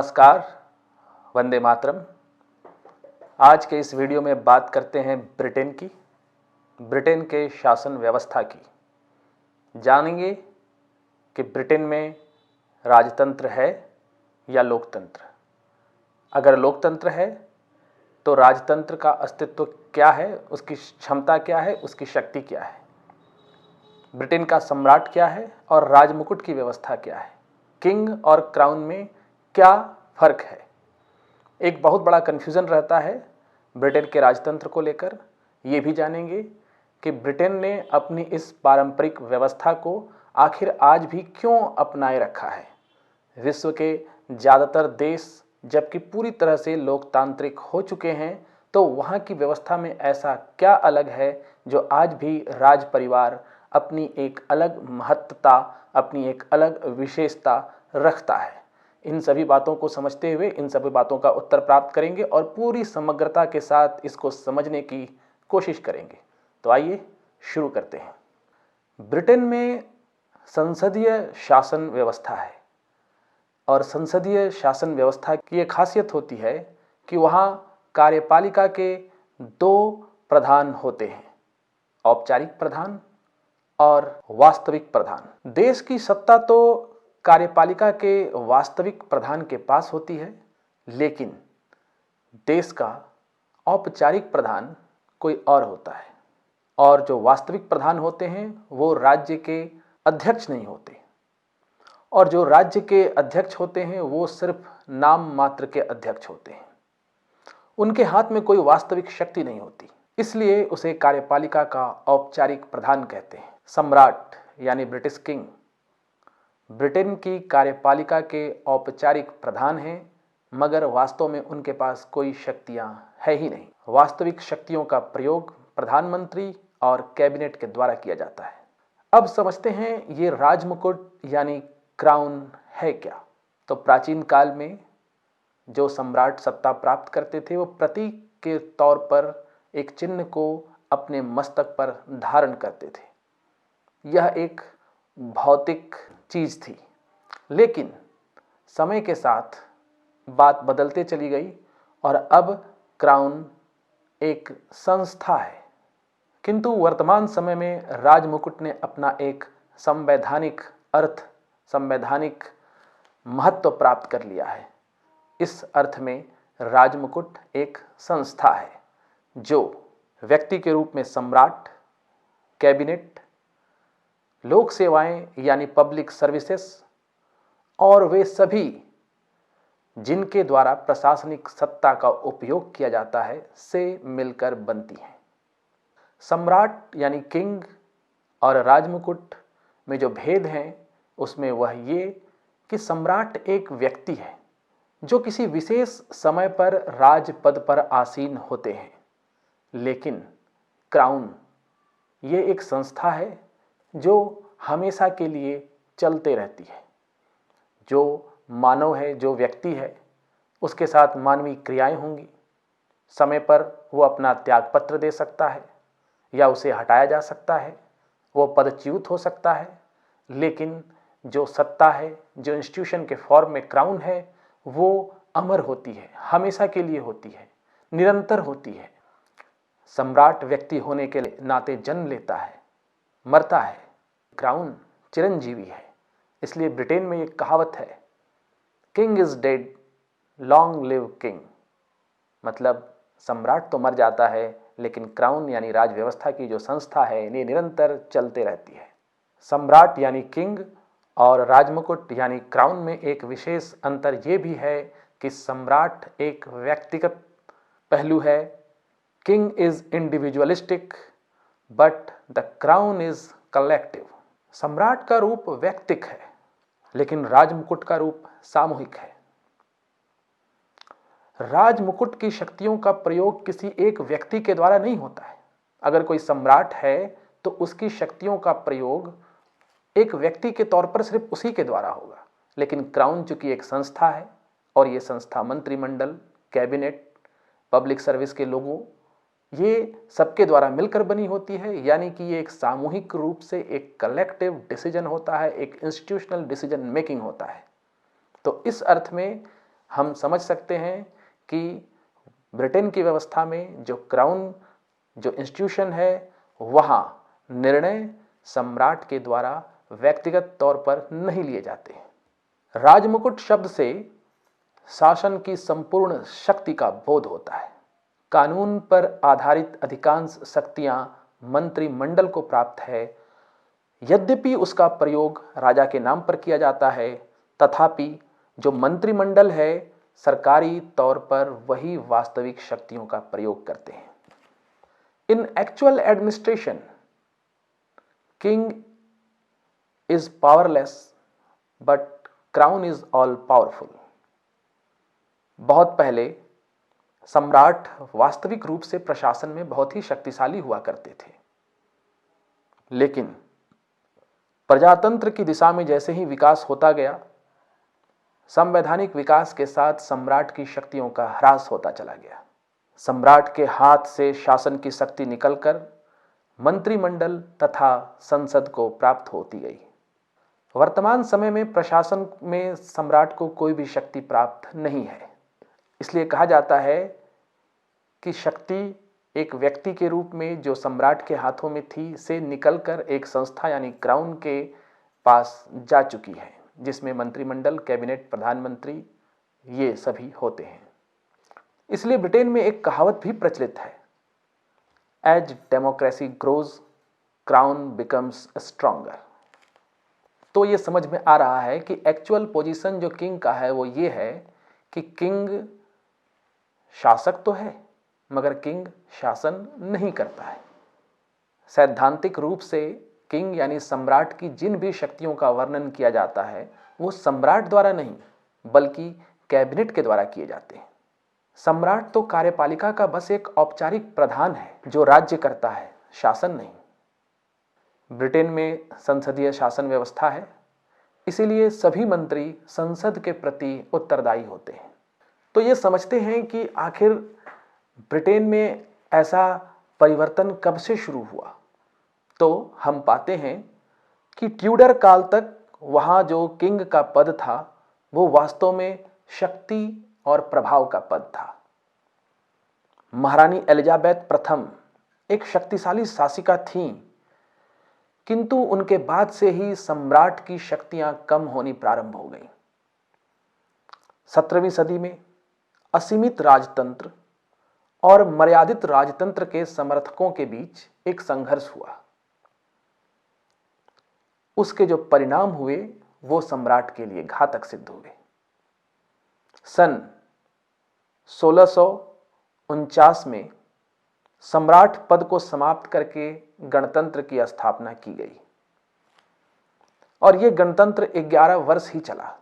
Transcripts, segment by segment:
नमस्कार, वंदे मातरम। आज के इस वीडियो में बात करते हैं ब्रिटेन की, ब्रिटेन के शासन व्यवस्था की। जानेंगे कि ब्रिटेन में राजतंत्र है या लोकतंत्र। अगर लोकतंत्र है तो राजतंत्र का अस्तित्व क्या है, उसकी क्षमता क्या है, उसकी शक्ति क्या है, ब्रिटेन का सम्राट क्या है और राजमुकुट की व्यवस्था क्या है, किंग और क्राउन में क्या फर्क है। एक बहुत बड़ा कन्फ्यूज़न रहता है ब्रिटेन के राजतंत्र को लेकर। ये भी जानेंगे कि ब्रिटेन ने अपनी इस पारंपरिक व्यवस्था को आखिर आज भी क्यों अपनाए रखा है। विश्व के ज़्यादातर देश जबकि पूरी तरह से लोकतांत्रिक हो चुके हैं, तो वहाँ की व्यवस्था में ऐसा क्या अलग है जो आज भी राज परिवार अपनी एक अलग महत्ता, अपनी एक अलग विशेषता रखता है। इन सभी बातों को समझते हुए इन सभी बातों का उत्तर प्राप्त करेंगे और पूरी समग्रता के साथ इसको समझने की कोशिश करेंगे। तो आइए शुरू करते हैं। ब्रिटेन में संसदीय शासन व्यवस्था है और संसदीय शासन व्यवस्था की एक खासियत होती है कि वहाँ कार्यपालिका के दो प्रधान होते हैं, औपचारिक प्रधान और वास्तविक प्रधान। देश की सत्ता तो कार्यपालिका के वास्तविक प्रधान के पास होती है, लेकिन देश का औपचारिक प्रधान कोई और होता है और जो वास्तविक प्रधान होते हैं वो राज्य के अध्यक्ष नहीं होते, और जो राज्य के अध्यक्ष होते हैं वो सिर्फ नाम मात्र के अध्यक्ष होते हैं। उनके हाथ में कोई वास्तविक शक्ति नहीं होती, इसलिए उसे कार्यपालिका का औपचारिक प्रधान कहते हैं। सम्राट यानी ब्रिटिश किंग ब्रिटेन की कार्यपालिका के औपचारिक प्रधान हैं, मगर वास्तव में उनके पास कोई शक्तियां है ही नहीं। वास्तविक शक्तियों का प्रयोग प्रधानमंत्री और कैबिनेट के द्वारा किया जाता है। अब समझते हैं ये राजमुकुट यानी क्राउन है क्या। तो प्राचीन काल में जो सम्राट सत्ता प्राप्त करते थे वो प्रतीक के तौर पर एक चिन्ह को अपने मस्तक पर धारण करते थे। यह एक भौतिक चीज थी, लेकिन समय के साथ बात बदलते चली गई और अब क्राउन एक संस्था है। किंतु वर्तमान समय में राजमुकुट ने अपना एक संवैधानिक अर्थ, संवैधानिक महत्व प्राप्त कर लिया है। इस अर्थ में राजमुकुट एक संस्था है जो व्यक्ति के रूप में सम्राट, कैबिनेट, लोक सेवाएं यानी पब्लिक सर्विसेज और वे सभी जिनके द्वारा प्रशासनिक सत्ता का उपयोग किया जाता है से मिलकर बनती हैं। सम्राट यानी किंग और राजमुकुट में जो भेद हैं उसमें वह ये कि सम्राट एक व्यक्ति है जो किसी विशेष समय पर राजपद पर आसीन होते हैं, लेकिन क्राउन ये एक संस्था है जो हमेशा के लिए चलते रहती है। जो मानव है, जो व्यक्ति है, उसके साथ मानवीय क्रियाएं होंगी। समय पर वो अपना त्यागपत्र दे सकता है या उसे हटाया जा सकता है, वो पदच्युत हो सकता है, लेकिन जो सत्ता है, जो इंस्टीट्यूशन के फॉर्म में क्राउन है, वो अमर होती है, हमेशा के लिए होती है, निरंतर होती है। सम्राट व्यक्ति होने के नाते जन्म लेता है, मरता है। क्राउन चिरंजीवी है। इसलिए ब्रिटेन में एक कहावत है, king is dead, long live king. मतलब सम्राट तो मर जाता है, लेकिन क्राउन यानी राज व्यवस्था की जो संस्था है ये निरंतर चलते रहती है। सम्राट यानी किंग और राजमुकुट यानी क्राउन में एक विशेष अंतर ये भी है कि सम्राट एक व्यक्तिगत पहलू है, king is individualistic but the crown is collective. सम्राट का रूप व्यक्तिक है, लेकिन राजमुकुट का रूप सामूहिक है। राजमुकुट की शक्तियों का प्रयोग किसी एक व्यक्ति के द्वारा नहीं होता है। अगर कोई सम्राट है तो उसकी शक्तियों का प्रयोग एक व्यक्ति के तौर पर सिर्फ उसी के द्वारा होगा, लेकिन क्राउन चूंकि एक संस्था है और ये संस्था मंत्रिमंडल, कैबिनेट, पब्लिक सर्विस के लोगों, ये सबके द्वारा मिलकर बनी होती है, यानी कि ये एक सामूहिक रूप से एक कलेक्टिव डिसीजन होता है, एक इंस्टीट्यूशनल डिसीजन मेकिंग होता है। तो इस अर्थ में हम समझ सकते हैं कि ब्रिटेन की व्यवस्था में जो क्राउन जो इंस्टीट्यूशन है वहाँ निर्णय सम्राट के द्वारा व्यक्तिगत तौर पर नहीं लिए जाते। राजमुकुट शब्द से शासन की संपूर्ण शक्ति का बोध होता है। कानून पर आधारित अधिकांश शक्तियां मंत्रिमंडल को प्राप्त है। यद्यपि उसका प्रयोग राजा के नाम पर किया जाता है, तथापि जो मंत्रिमंडल है सरकारी तौर पर वही वास्तविक शक्तियों का प्रयोग करते हैं। इन actual administration king is powerless but crown is all powerful. बहुत पहले सम्राट वास्तविक रूप से प्रशासन में बहुत ही शक्तिशाली हुआ करते थे, लेकिन प्रजातंत्र की दिशा में जैसे ही विकास होता गया, संवैधानिक विकास के साथ सम्राट की शक्तियों का ह्रास होता चला गया। सम्राट के हाथ से शासन की शक्ति निकलकर मंत्रिमंडल तथा संसद को प्राप्त होती गई। वर्तमान समय में प्रशासन में सम्राट को कोई भी शक्ति प्राप्त नहीं है। इसलिए कहा जाता है कि शक्ति एक व्यक्ति के रूप में जो सम्राट के हाथों में थी से निकलकर एक संस्था यानी क्राउन के पास जा चुकी है, जिसमें मंत्रिमंडल, कैबिनेट, प्रधानमंत्री ये सभी होते हैं। इसलिए ब्रिटेन में एक कहावत भी प्रचलित है, as democracy grows crown becomes stronger. तो ये समझ में आ रहा है कि एक्चुअल पोजीशन जो किंग का है वो ये है कि किंग शासक तो है मगर किंग शासन नहीं करता है। सैद्धांतिक रूप से किंग यानी सम्राट की जिन भी शक्तियों का वर्णन किया जाता है वो सम्राट द्वारा नहीं बल्कि कैबिनेट के द्वारा किए जाते हैं। सम्राट तो कार्यपालिका का बस एक औपचारिक प्रधान है जो राज्य करता है, शासन नहीं। ब्रिटेन में संसदीय शासन व्यवस्था है, इसीलिए सभी मंत्री संसद के प्रति उत्तरदायी होते हैं। तो ये समझते हैं कि आखिर ब्रिटेन में ऐसा परिवर्तन कब से शुरू हुआ। तो हम पाते हैं कि ट्यूडर काल तक वहाँ जो किंग का पद था वो वास्तव में शक्ति और प्रभाव का पद था। महारानी एलिजाबेथ प्रथम एक शक्तिशाली शासिका थीं, किंतु उनके बाद से ही सम्राट की शक्तियां कम होनी प्रारंभ हो गई। 17वीं सदी में असीमित राजतंत्र और मर्यादित राजतंत्र के समर्थकों के बीच एक संघर्ष हुआ। उसके जो परिणाम हुए वो सम्राट के लिए घातक सिद्ध हुए। सन 1649 में सम्राट पद को समाप्त करके गणतंत्र की स्थापना की गई और यह गणतंत्र 11 वर्ष ही चला।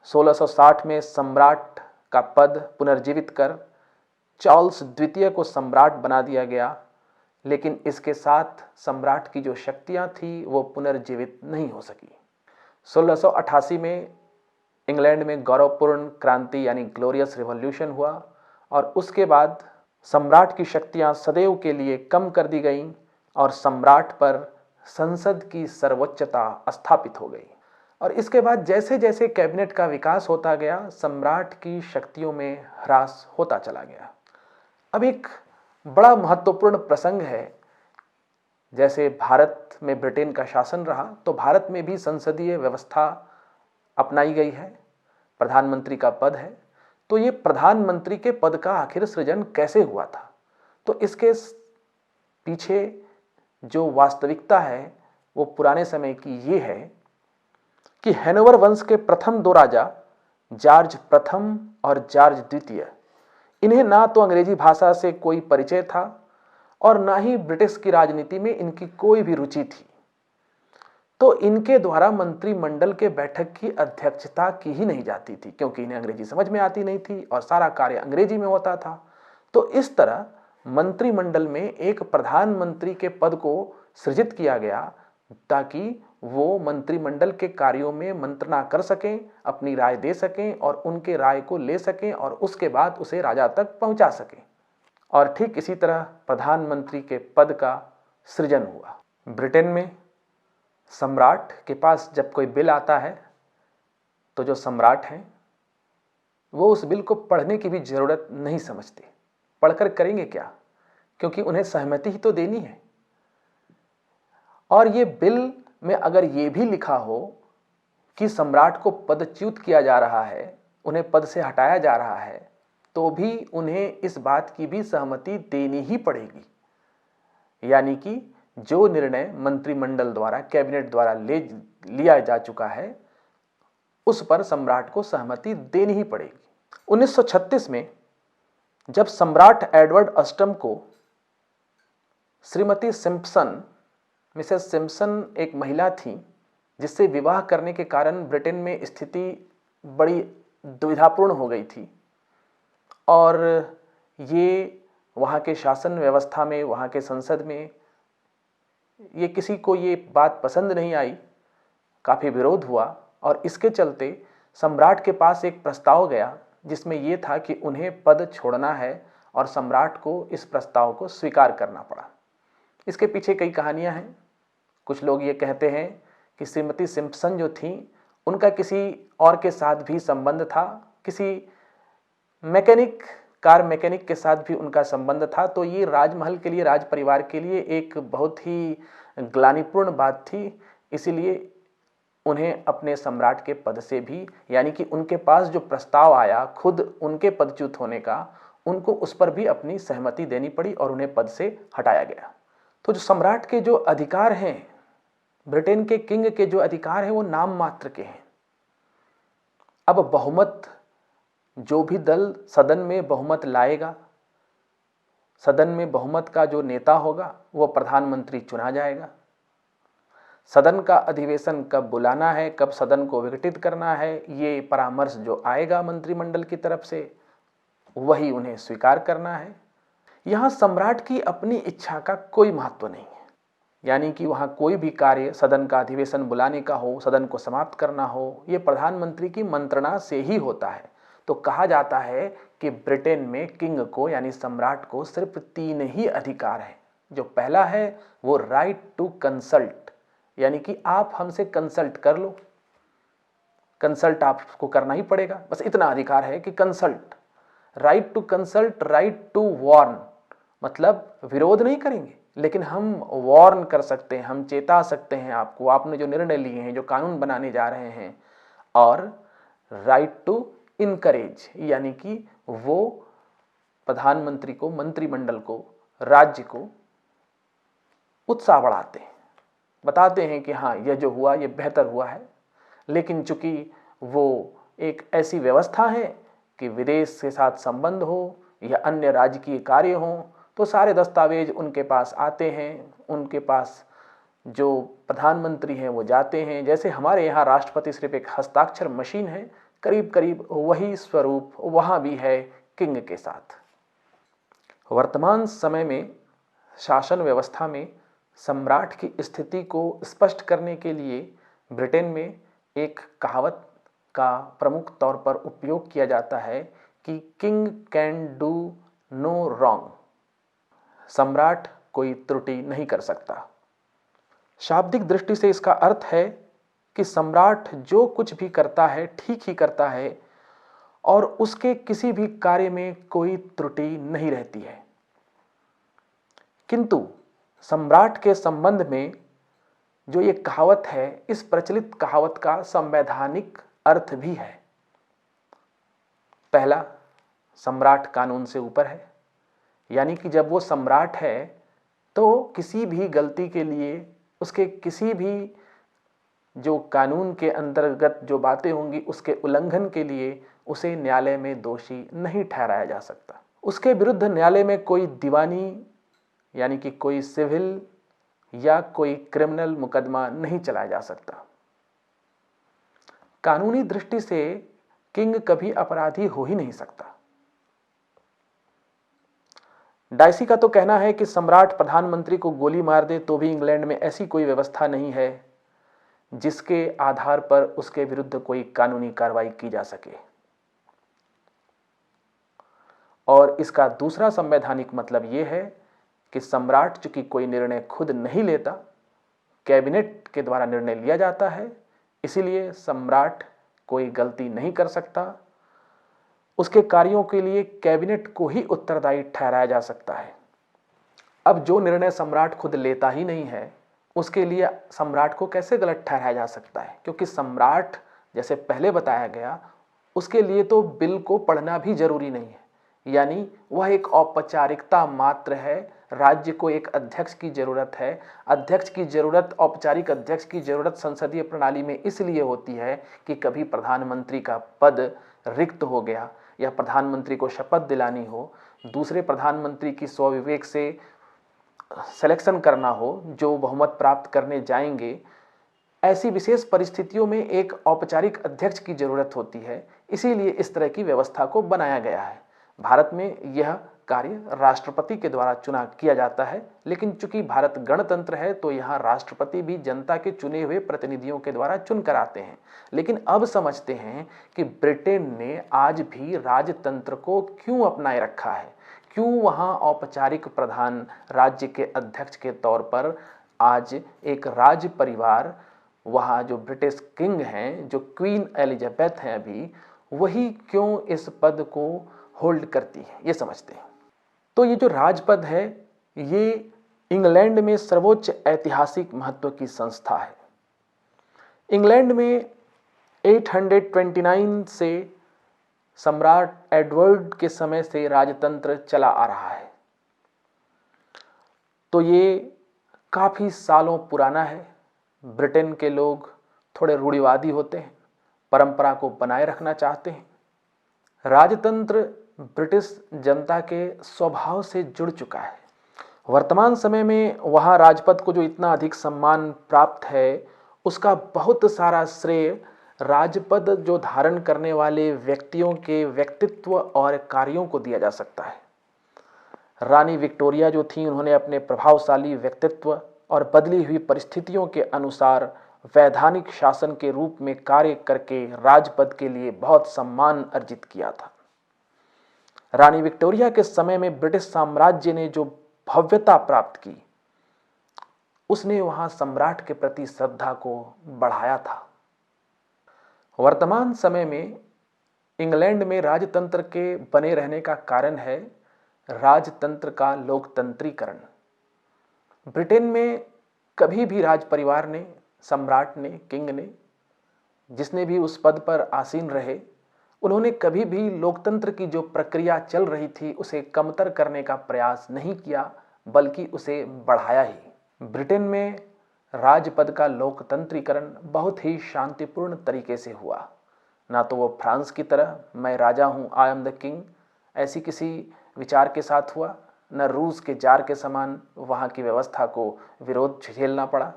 1660 में सम्राट का पद पुनर्जीवित कर चार्ल्स द्वितीय को सम्राट बना दिया गया, लेकिन इसके साथ सम्राट की जो शक्तियां थी वो पुनर्जीवित नहीं हो सकी। 1688 में इंग्लैंड में गौरवपूर्ण क्रांति यानी ग्लोरियस रिवॉल्यूशन हुआ और उसके बाद सम्राट की शक्तियां सदैव के लिए कम कर दी गईं और सम्राट पर संसद की सर्वोच्चता स्थापित हो गई। और इसके बाद जैसे जैसे कैबिनेट का विकास होता गया, सम्राट की शक्तियों में ह्रास होता चला गया। अब एक बड़ा महत्वपूर्ण प्रसंग है, जैसे भारत में ब्रिटेन का शासन रहा तो भारत में भी संसदीय व्यवस्था अपनाई गई है, प्रधानमंत्री का पद है। तो ये प्रधानमंत्री के पद का आखिर सृजन कैसे हुआ था, तो इसके पीछे जो वास्तविकता है वो पुराने समय की ये है कि हैनोवर वंश के प्रथम दो राजा जॉर्ज प्रथम और जॉर्ज द्वितीय, इन्हें ना तो अंग्रेजी भाषा से कोई परिचय था और ना ही ब्रिटिश की राजनीति में इनकी कोई भी रुचि थी। तो इनके द्वारा मंत्रिमंडल के बैठक की अध्यक्षता की ही नहीं जाती थी, क्योंकि इन्हें अंग्रेजी समझ में आती नहीं थी और सारा कार्य अंग्रेजी में होता था। तो इस तरह मंत्रिमंडल में एक प्रधानमंत्री के पद को सृजित किया गया ताकि वो मंत्रिमंडल के कार्यों में मंत्रणा कर सकें, अपनी राय दे सकें और उनके राय को ले सकें और उसके बाद उसे राजा तक पहुंचा सकें। और ठीक इसी तरह प्रधानमंत्री के पद का सृजन हुआ। ब्रिटेन में सम्राट के पास जब कोई बिल आता है तो जो सम्राट हैं वो उस बिल को पढ़ने की भी ज़रूरत नहीं समझते। पढ़कर करेंगे क्या, क्योंकि उन्हें सहमति ही तो देनी है। और ये बिल में अगर ये भी लिखा हो कि सम्राट को पदच्युत किया जा रहा है, उन्हें पद से हटाया जा रहा है, तो भी उन्हें इस बात की भी सहमति देनी ही पड़ेगी। यानी कि जो निर्णय मंत्रिमंडल द्वारा, कैबिनेट द्वारा लिया जा चुका है, उस पर सम्राट को सहमति देनी ही पड़ेगी। 1936 में जब सम्राट एडवर्ड अष्टम को श्रीमती सिम्पसन, मिसेस सिम्पसन एक महिला थी जिससे विवाह करने के कारण ब्रिटेन में स्थिति बड़ी दुविधापूर्ण हो गई थी, और ये वहाँ के शासन व्यवस्था में, वहाँ के संसद में ये किसी को ये बात पसंद नहीं आई, काफ़ी विरोध हुआ, और इसके चलते सम्राट के पास एक प्रस्ताव गया जिसमें ये था कि उन्हें पद छोड़ना है, और सम्राट को इस प्रस्ताव को स्वीकार करना पड़ा। इसके पीछे कई कहानियां हैं। कुछ लोग ये कहते हैं कि श्रीमती सिम्पसन जो थी, उनका किसी और के साथ भी संबंध था, किसी कार मैकेनिक के साथ भी उनका संबंध था। तो ये राजमहल के लिए, राज परिवार के लिए एक बहुत ही ग्लानिपूर्ण बात थी। इसीलिए उन्हें अपने सम्राट के पद से भी, यानी कि उनके पास जो प्रस्ताव आया खुद उनके पदच्युत होने का, उनको उस पर भी अपनी सहमति देनी पड़ी और उन्हें पद से हटाया गया। तो जो सम्राट के जो अधिकार हैं, ब्रिटेन के किंग के जो अधिकार हैं, वो नाम मात्र के हैं। अब बहुमत, जो भी दल सदन में बहुमत लाएगा, सदन में बहुमत का जो नेता होगा वो प्रधानमंत्री चुना जाएगा। सदन का अधिवेशन कब बुलाना है, कब सदन को विघटित करना है, ये परामर्श जो आएगा मंत्रिमंडल की तरफ से, वही उन्हें स्वीकार करना है। यहाँ सम्राट की अपनी इच्छा का कोई महत्व नहीं है। यानी कि वहाँ कोई भी कार्य, सदन का अधिवेशन बुलाने का हो, सदन को समाप्त करना हो, ये प्रधानमंत्री की मंत्रणा से ही होता है। तो कहा जाता है कि ब्रिटेन में किंग को, यानी सम्राट को, सिर्फ 3 ही अधिकार हैं। जो पहला है वो राइट टू कंसल्ट, यानी कि आप हमसे कंसल्ट कर लो। कंसल्ट आपको करना ही पड़ेगा, बस इतना अधिकार है कि consult. Right to consult, right to warn, मतलब विरोध नहीं करेंगे, लेकिन हम वार्न कर सकते हैं, हम चेता सकते हैं आपको, आपने जो निर्णय लिए हैं, जो कानून बनाने जा रहे हैं। और राइट टू इनकरेज, यानी कि वो प्रधानमंत्री को, मंत्रिमंडल को, राज्य को उत्साह बढ़ाते हैं, बताते हैं कि हाँ, यह जो हुआ ये बेहतर हुआ है। लेकिन चूंकि वो एक ऐसी व्यवस्था है कि विदेश के साथ संबंध हो या अन्य राजकीय कार्य हो, तो सारे दस्तावेज उनके पास आते हैं, उनके पास जो प्रधानमंत्री हैं वो जाते हैं। जैसे हमारे यहाँ राष्ट्रपति सिर्फ एक हस्ताक्षर मशीन है, करीब करीब वही स्वरूप वहाँ भी है किंग के साथ। वर्तमान समय में शासन व्यवस्था में सम्राट की स्थिति को स्पष्ट करने के लिए ब्रिटेन में एक कहावत का प्रमुख तौर पर उपयोग किया जाता है कि king can do no wrong, सम्राट कोई त्रुटि नहीं कर सकता। शाब्दिक दृष्टि से इसका अर्थ है कि सम्राट जो कुछ भी करता है ठीक ही करता है, और उसके किसी भी कार्य में कोई त्रुटि नहीं रहती है। किंतु सम्राट के संबंध में जो ये कहावत है, इस प्रचलित कहावत का संवैधानिक अर्थ भी है। पहला, सम्राट कानून से ऊपर है, यानी कि जब वो सम्राट है तो किसी भी गलती के लिए, उसके किसी भी जो कानून के अंतर्गत जो बातें होंगी उसके उल्लंघन के लिए उसे न्यायालय में दोषी नहीं ठहराया जा सकता। उसके विरुद्ध न्यायालय में कोई दीवानी, यानी कि कोई सिविल या कोई क्रिमिनल मुकदमा नहीं चलाया जा सकता। कानूनी दृष्टि से किंग कभी अपराधी हो ही नहीं सकता। डाइसी का तो कहना है कि सम्राट प्रधानमंत्री को गोली मार दे तो भी इंग्लैंड में ऐसी कोई व्यवस्था नहीं है जिसके आधार पर उसके विरुद्ध कोई कानूनी कार्रवाई की जा सके। और इसका दूसरा संवैधानिक मतलब यह है कि सम्राट चूंकि कोई निर्णय खुद नहीं लेता, कैबिनेट के द्वारा निर्णय लिया जाता है, इसीलिए सम्राट कोई गलती नहीं कर सकता। उसके कार्यों के लिए कैबिनेट को ही उत्तरदायी ठहराया जा सकता है। अब जो निर्णय सम्राट खुद लेता ही नहीं है, उसके लिए सम्राट को कैसे गलत ठहराया जा सकता है? क्योंकि सम्राट, जैसे पहले बताया गया, उसके लिए तो बिल को पढ़ना भी जरूरी नहीं है, यानी वह एक औपचारिकता मात्र है। राज्य को एक अध्यक्ष की जरूरत है। अध्यक्ष की जरूरत, औपचारिक अध्यक्ष की जरूरत संसदीय प्रणाली में इसलिए होती है कि कभी प्रधानमंत्री का पद रिक्त हो गया या प्रधानमंत्री को शपथ दिलानी हो, दूसरे प्रधानमंत्री की स्वविवेक से सिलेक्शन करना हो जो बहुमत प्राप्त करने जाएंगे, ऐसी विशेष परिस्थितियों में एक औपचारिक अध्यक्ष की जरूरत होती है। इसीलिए इस तरह की व्यवस्था को बनाया गया है। भारत में यह कार्य राष्ट्रपति के द्वारा चुना किया जाता है, लेकिन चूंकि भारत गणतंत्र है तो यहाँ राष्ट्रपति भी जनता के चुने हुए प्रतिनिधियों के द्वारा चुन कर आते हैं। लेकिन अब समझते हैं कि ब्रिटेन ने आज भी राजतंत्र को क्यों अपनाए रखा है, क्यों वहाँ औपचारिक प्रधान राज्य के अध्यक्ष के तौर पर आज एक राज परिवार, वहाँ जो ब्रिटिश किंग हैं, जो क्वीन एलिजाबेथ हैं अभी, वही क्यों इस पद को होल्ड करती है, ये समझते हैं। तो ये जो राजपद है, ये इंग्लैंड में सर्वोच्च ऐतिहासिक महत्व की संस्था है। इंग्लैंड में 829 से सम्राट एडवर्ड के समय से राजतंत्र चला आ रहा है, तो ये काफी सालों पुराना है। ब्रिटेन के लोग थोड़े रूढ़िवादी होते हैं, परंपरा को बनाए रखना चाहते हैं। राजतंत्र ब्रिटिश जनता के स्वभाव से जुड़ चुका है। वर्तमान समय में वहाँ राजपद को जो इतना अधिक सम्मान प्राप्त है, उसका बहुत सारा श्रेय राजपद जो धारण करने वाले व्यक्तियों के व्यक्तित्व और कार्यों को दिया जा सकता है। रानी विक्टोरिया जो थी, उन्होंने अपने प्रभावशाली व्यक्तित्व और बदली हुई परिस्थितियों के अनुसार वैधानिक शासन के रूप में कार्य करके राजपद के लिए बहुत सम्मान अर्जित किया था। रानी विक्टोरिया के समय में ब्रिटिश साम्राज्य ने जो भव्यता प्राप्त की, उसने वहां सम्राट के प्रति श्रद्धा को बढ़ाया था। वर्तमान समय में इंग्लैंड में राजतंत्र के बने रहने का कारण है राजतंत्र का लोकतंत्रीकरण। ब्रिटेन में कभी भी राज परिवार ने, सम्राट ने, किंग ने, जिसने भी उस पद पर आसीन रहे, उन्होंने कभी भी लोकतंत्र की जो प्रक्रिया चल रही थी उसे कमतर करने का प्रयास नहीं किया, बल्कि उसे बढ़ाया ही। ब्रिटेन में राजपद का लोकतंत्रीकरण बहुत ही शांतिपूर्ण तरीके से हुआ। ना तो वो फ्रांस की तरह मैं राजा हूँ, आई एम द किंग, ऐसी किसी विचार के साथ हुआ, न रूस के जार के समान वहाँ की व्यवस्था को विरोध झेलना पड़ा।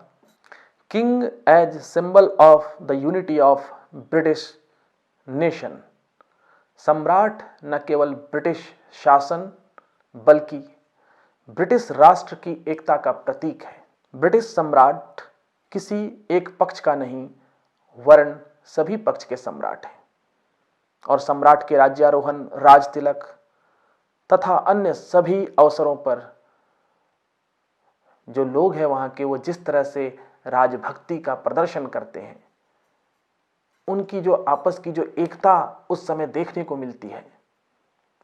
King as symbol of the unity of British nation, सम्राट न केवल ब्रिटिश शासन बल्कि ब्रिटिश राष्ट्र की एकता का प्रतीक है। ब्रिटिश सम्राट किसी एक पक्ष का नहीं, वरन सभी पक्ष के सम्राट हैं। और सम्राट के राज्यारोहण, राजतिलक तथा अन्य सभी अवसरों पर जो लोग हैं वहां के, वो जिस तरह से राजभक्ति का प्रदर्शन करते हैं, उनकी जो आपस की जो एकता उस समय देखने को मिलती है,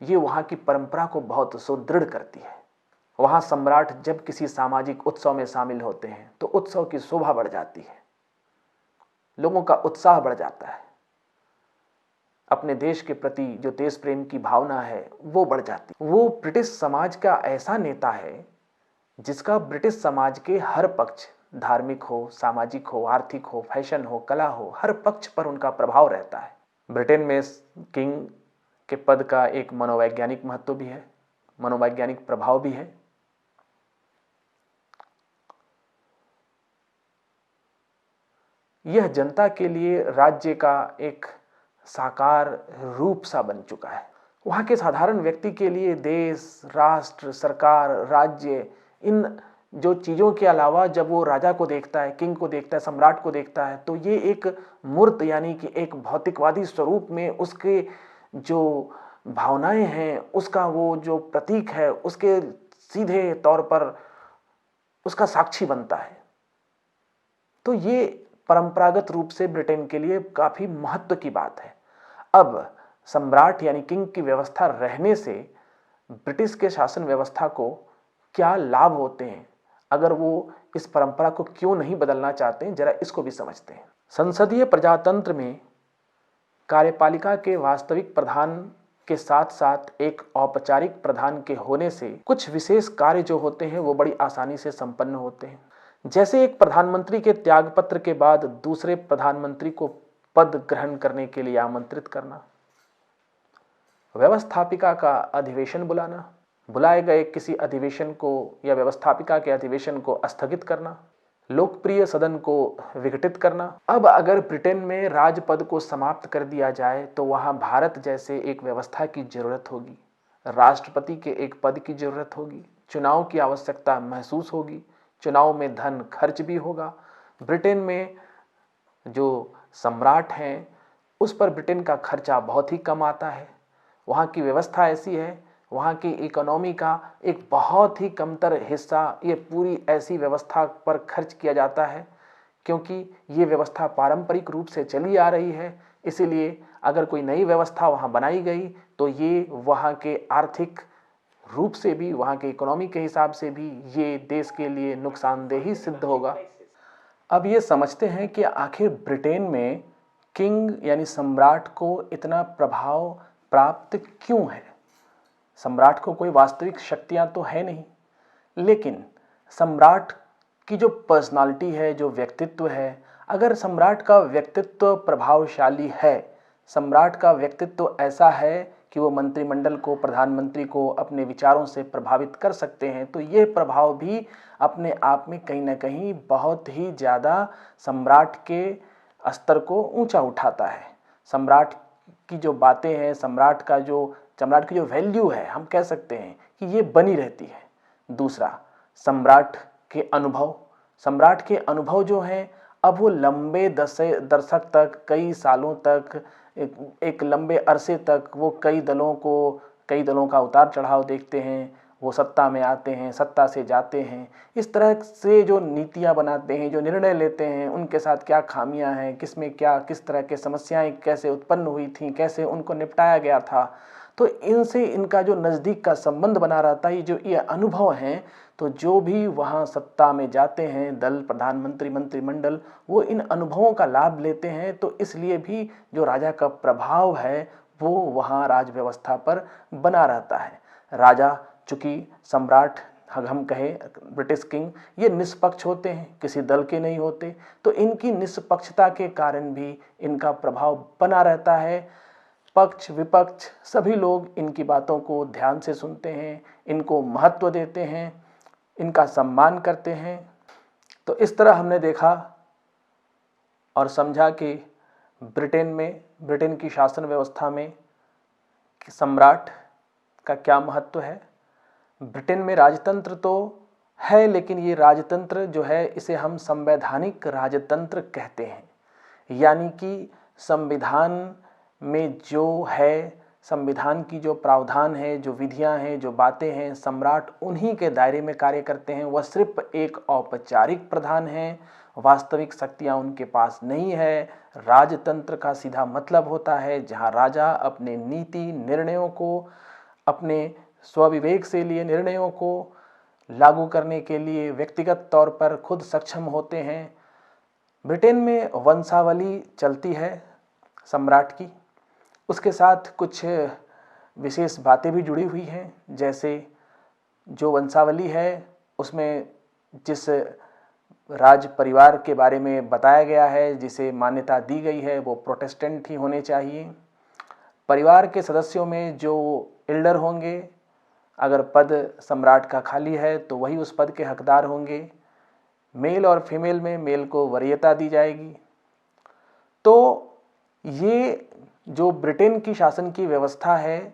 ये वहां की परंपरा को बहुत सुदृढ़ करती है। वहां सम्राट जब किसी सामाजिक उत्सव में शामिल होते हैं तो उत्सव की शोभा बढ़ जाती है, लोगों का उत्साह बढ़ जाता है, अपने देश के प्रति जो देश प्रेम की भावना है वो बढ़ जाती है। वो ब्रिटिश समाज का ऐसा नेता है जिसका ब्रिटिश समाज के हर पक्ष, धार्मिक हो, सामाजिक हो, आर्थिक हो, फैशन हो, कला हो, हर पक्ष पर उनका प्रभाव रहता है। ब्रिटेन में किंग के पद का एक मनोवैज्ञानिक महत्व भी है, मनोवैज्ञानिक प्रभाव भी है। यह जनता के लिए राज्य का एक साकार रूप सा बन चुका है। वहां के साधारण व्यक्ति के लिए देश, राष्ट्र, सरकार, राज्य, इन जो चीजों के अलावा जब वो राजा को देखता है, किंग को देखता है, सम्राट को देखता है, तो ये एक मूर्त यानी कि एक भौतिकवादी स्वरूप में उसके जो भावनाएं हैं, उसका वो जो प्रतीक है, उसके सीधे तौर पर उसका साक्षी बनता है। तो ये परंपरागत रूप से ब्रिटेन के लिए काफी महत्व की बात है। अब सम्राट यानी किंग की व्यवस्था रहने से ब्रिटिश के शासन व्यवस्था को क्या लाभ होते हैं, अगर वो इस परंपरा को क्यों नहीं बदलना चाहते हैं, जरा इसको भी समझते हैं। संसदीय प्रजातंत्र में कार्यपालिका के वास्तविक प्रधान के साथ साथ एक औपचारिक प्रधान के होने से कुछ विशेष कार्य जो होते हैं वो बड़ी आसानी से संपन्न होते हैं। जैसे एक प्रधानमंत्री के त्यागपत्र के बाद दूसरे प्रधानमंत्री को पद ग्रहण करने के लिए आमंत्रित करना, व्यवस्थापिका का अधिवेशन बुलाना, बुलाए गए किसी अधिवेशन को या व्यवस्थापिका के अधिवेशन को स्थगित करना, लोकप्रिय सदन को विघटित करना। अब अगर ब्रिटेन में राजपद को समाप्त कर दिया जाए तो वहां भारत जैसे एक व्यवस्था की जरूरत होगी, राष्ट्रपति के एक पद की जरूरत होगी, चुनाव की आवश्यकता महसूस होगी, चुनाव में धन खर्च भी होगा। ब्रिटेन में जो सम्राट हैं उस पर ब्रिटेन का खर्चा बहुत ही कम आता है। वहाँ की व्यवस्था ऐसी है, वहाँ की इकोनॉमी का एक बहुत ही कमतर हिस्सा ये पूरी ऐसी व्यवस्था पर खर्च किया जाता है, क्योंकि ये व्यवस्था पारंपरिक रूप से चली आ रही है। इसीलिए अगर कोई नई व्यवस्था वहाँ बनाई गई तो ये वहाँ के आर्थिक रूप से भी, वहाँ के इकोनॉमी के हिसाब से भी ये देश के लिए नुकसानदेह ही सिद्ध होगा। अब ये समझते हैं कि आखिर ब्रिटेन में किंग यानी सम्राट को इतना प्रभाव प्राप्त क्यों है। सम्राट को कोई वास्तविक शक्तियां तो है नहीं, लेकिन सम्राट की जो पर्सनालिटी है, जो व्यक्तित्व है, अगर सम्राट का व्यक्तित्व प्रभावशाली है, सम्राट का व्यक्तित्व ऐसा है कि वो मंत्रिमंडल को, प्रधानमंत्री को अपने विचारों से प्रभावित कर सकते हैं, तो ये प्रभाव भी अपने आप में कहीं ना कहीं बहुत ही ज़्यादा सम्राट के स्तर को ऊंचा उठाता है। सम्राट की जो बातें हैं, सम्राट की जो वैल्यू है, हम कह सकते हैं कि ये बनी रहती है। दूसरा, सम्राट के अनुभव जो हैं, अब वो लंबे दशक तक, कई सालों तक, एक लंबे अरसे तक वो कई दलों का उतार चढ़ाव देखते हैं। वो सत्ता में आते हैं, सत्ता से जाते हैं, इस तरह से जो नीतियां बनाते हैं, जो निर्णय लेते हैं, उनके साथ क्या खामियां हैं, किसमें क्या, किस तरह के समस्याएं कैसे उत्पन्न हुई थी, कैसे उनको निपटाया गया था, तो इनसे इनका जो नज़दीक का संबंध बना रहता है। ये अनुभव हैं, तो जो भी वहाँ सत्ता में जाते हैं, दल, प्रधानमंत्री, मंत्रिमंडल, वो इन अनुभवों का लाभ लेते हैं। तो इसलिए भी जो राजा का प्रभाव है वो वहाँ राज व्यवस्था पर बना रहता है। राजा, चूंकि सम्राट, हम कहें ब्रिटिश किंग, ये निष्पक्ष होते हैं, किसी दल के नहीं होते, तो इनकी निष्पक्षता के कारण भी इनका प्रभाव बना रहता है। पक्ष विपक्ष सभी लोग इनकी बातों को ध्यान से सुनते हैं, इनको महत्व देते हैं, इनका सम्मान करते हैं। तो इस तरह हमने देखा और समझा कि ब्रिटेन की शासन व्यवस्था में सम्राट का क्या महत्व है। ब्रिटेन में राजतंत्र तो है, लेकिन ये राजतंत्र जो है इसे हम संवैधानिक राजतंत्र कहते हैं, यानी कि संविधान में जो है, संविधान की जो प्रावधान है, जो विधियां हैं, जो बातें हैं, सम्राट उन्हीं के दायरे में कार्य करते हैं। वह सिर्फ एक औपचारिक प्रधान है, वास्तविक शक्तियां उनके पास नहीं है। राजतंत्र का सीधा मतलब होता है जहां राजा अपने नीति निर्णयों को, अपने स्वविवेक से लिए निर्णयों को लागू करने के लिए व्यक्तिगत तौर पर खुद सक्षम होते हैं। ब्रिटेन में वंशावली चलती है सम्राट की, उसके साथ कुछ विशेष बातें भी जुड़ी हुई हैं। जैसे जो वंशावली है उसमें जिस राज परिवार के बारे में बताया गया है, जिसे मान्यता दी गई है, वो प्रोटेस्टेंट ही होने चाहिए। परिवार के सदस्यों में जो एल्डर होंगे, अगर पद सम्राट का खाली है तो वही उस पद के हकदार होंगे। मेल और फीमेल में मेल को वरीयता दी जाएगी। तो ये जो ब्रिटेन की शासन की व्यवस्था है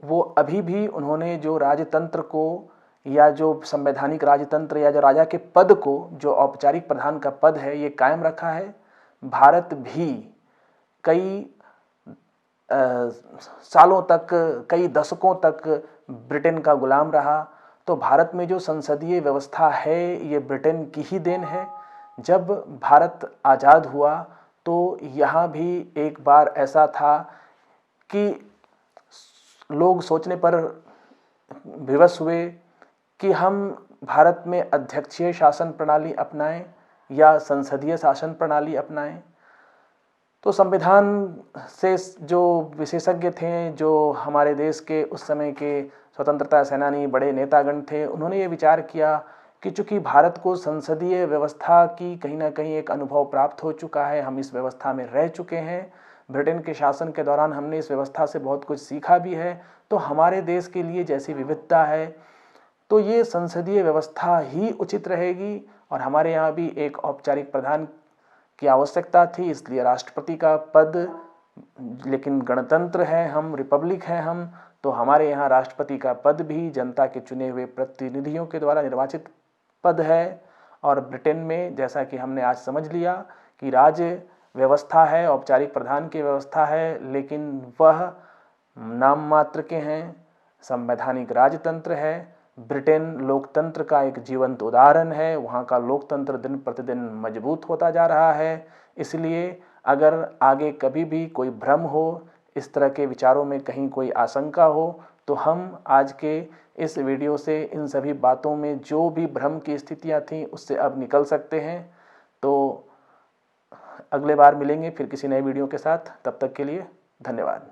वो अभी भी उन्होंने जो राजतंत्र को, या जो संवैधानिक राजतंत्र, या जो राजा के पद को, जो औपचारिक प्रधान का पद है, ये कायम रखा है। भारत भी कई सालों तक, कई दशकों तक ब्रिटेन का गुलाम रहा। तो भारत में जो संसदीय व्यवस्था है ये ब्रिटेन की ही देन है। जब भारत आज़ाद हुआ तो यहाँ भी एक बार ऐसा था कि लोग सोचने पर विवश हुए कि हम भारत में अध्यक्षीय शासन प्रणाली अपनाएं या संसदीय शासन प्रणाली अपनाएं। तो संविधान से जो विशेषज्ञ थे, जो हमारे देश के उस समय के स्वतंत्रता सेनानी बड़े नेतागण थे, उन्होंने ये विचार किया कि चूंकि भारत को संसदीय व्यवस्था की कहीं ना कहीं एक अनुभव प्राप्त हो चुका है, हम इस व्यवस्था में रह चुके हैं, ब्रिटेन के शासन के दौरान हमने इस व्यवस्था से बहुत कुछ सीखा भी है, तो हमारे देश के लिए जैसी विविधता है तो ये संसदीय व्यवस्था ही उचित रहेगी। और हमारे यहाँ भी एक औपचारिक प्रधान की आवश्यकता थी, इसलिए राष्ट्रपति का पद, लेकिन गणतंत्र है हम, रिपब्लिक है हम, तो हमारे यहाँ राष्ट्रपति का पद भी जनता के चुने हुए प्रतिनिधियों के द्वारा निर्वाचित पद है। और ब्रिटेन में जैसा कि हमने आज समझ लिया कि राज्य व्यवस्था है, औपचारिक प्रधान की व्यवस्था है, लेकिन वह नाम मात्र के हैं, संवैधानिक राजतंत्र है। ब्रिटेन लोकतंत्र का एक जीवंत उदाहरण है, वहाँ का लोकतंत्र दिन प्रतिदिन मजबूत होता जा रहा है। इसलिए अगर आगे कभी भी कोई भ्रम हो, इस तरह के विचारों में कहीं कोई आशंका हो, तो हम आज के इस वीडियो से इन सभी बातों में जो भी भ्रम की स्थितियाँ थीं उससे अब निकल सकते हैं। तो अगले बार मिलेंगे फिर किसी नए वीडियो के साथ, तब तक के लिए धन्यवाद।